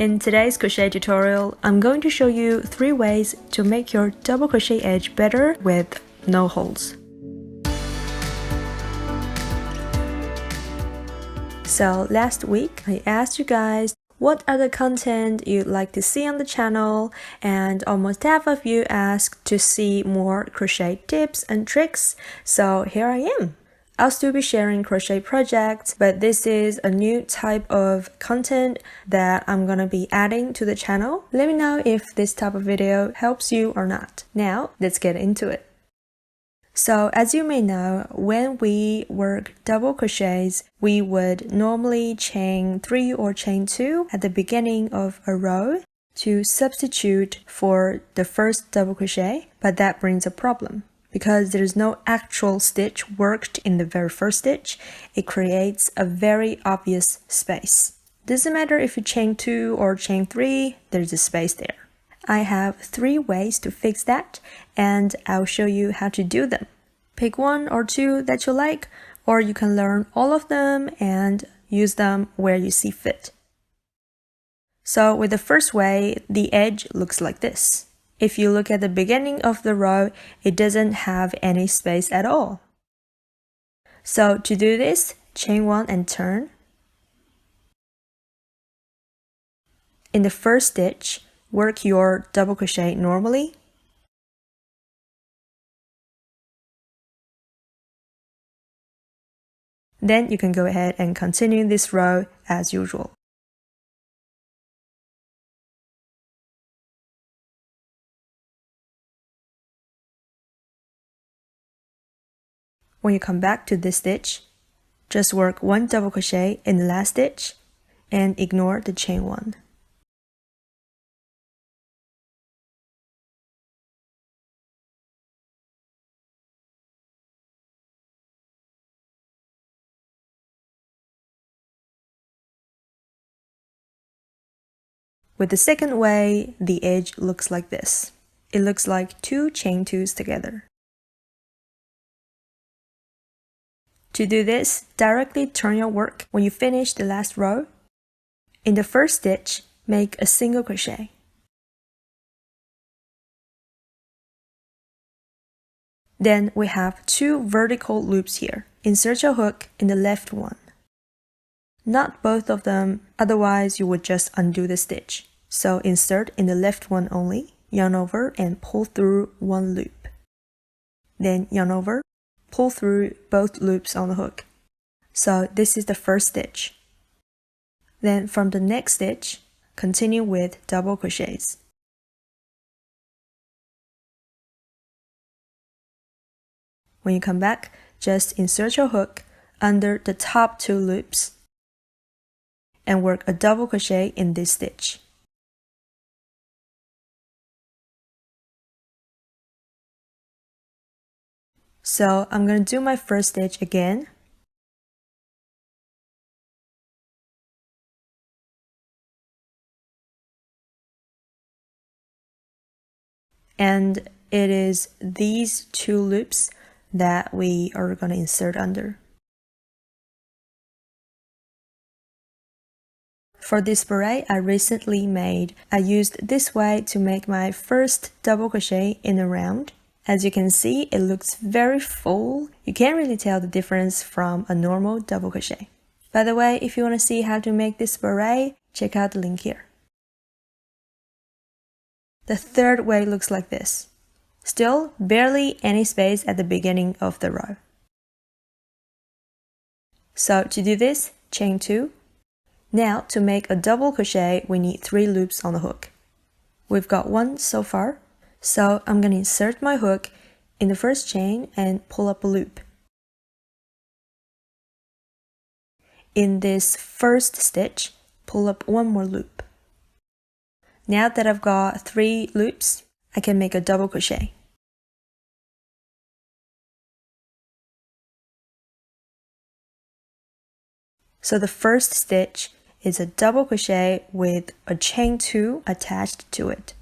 In today's crochet tutorial, I'm going to show you 3 ways to make your double crochet edge better with no holes. So last week, I asked you guys what other content you'd like to see on the channel, and almost half of you asked to see more crochet tips and tricks, so here I am. I'll still be sharing crochet projects, but this is a new type of content that I'm gonna be adding to the channel. Let me know if this type of video helps you or not. Now, let's get into it. So as you may know, when we work double crochets, we would normally chain 3 or chain 2 at the beginning of a row to substitute for the first double crochet, but that brings a problem. Because there is no actual stitch worked in the very first stitch, it creates a very obvious space. Doesn't matter if you chain 2 or chain 3, there's a space there. I have 3 ways to fix that, and I'll show you how to do them. Pick 1 or 2 that you like, or you can learn all of them and use them where you see fit. So with the first way, the edge looks like this. If you look at the beginning of the row, it doesn't have any space at all. So to do this, chain 1 and turn. In the first stitch, work your double crochet normally. Then you can go ahead and continue this row as usual. When you come back to this stitch, just work 1 double crochet in the last stitch and ignore the chain 1. With the second way, the edge looks like this. It looks like 2 chain 2s together. To do this, directly turn your work when you finish the last row. In the first stitch, make a single crochet. Then we have 2 vertical loops here. Insert your hook in the left one. Not both of them, otherwise you would just undo the stitch. So insert in the left one only, yarn over and pull through 1 loop. Then yarn over, pull through both loops on the hook. So this is the first stitch. Then from the next stitch, continue with double crochets. When you come back, just insert your hook under the top 2 loops and work a double crochet in this stitch. So I'm going to do my first stitch again. And it is these 2 loops that we are going to insert under. For this beret I recently made, I used this way to make my first double crochet in a round. As you can see, it looks very full. You can't really tell the difference from a normal double crochet. By the way, if you want to see how to make this beret, check out the link here. The third way looks like this. Still, barely any space at the beginning of the row. So to do this, chain 2. Now to make a double crochet, we need 3 loops on the hook. We've got 1 so far. So I'm going to insert my hook in the first chain and pull up a loop. In this first stitch, pull up 1 more loop. Now that I've got 3 loops, I can make a double crochet. So the first stitch is a double crochet with a chain 2 attached to it.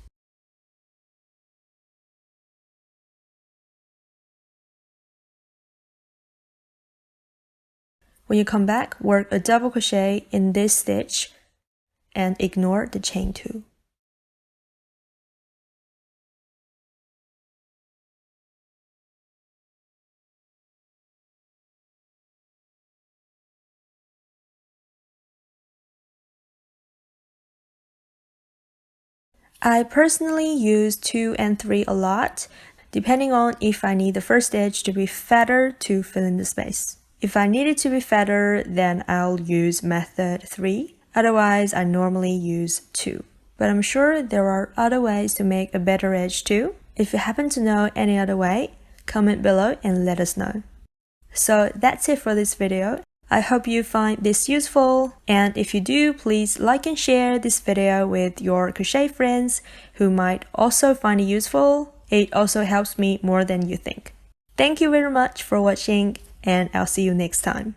When you come back, work a double crochet in this stitch and ignore the chain 2. I personally use 2 and 3 a lot, depending on if I need the first edge to be fatter to fill in the space. If I need it to be fatter, then I'll use method 3. Otherwise, I normally use 2. But I'm sure there are other ways to make a better edge too. If you happen to know any other way, comment below and let us know. So that's it for this video. I hope you find this useful, and if you do, please like and share this video with your crochet friends who might also find it useful. It also helps me more than you think. Thank you very much for watching, and I'll see you next time.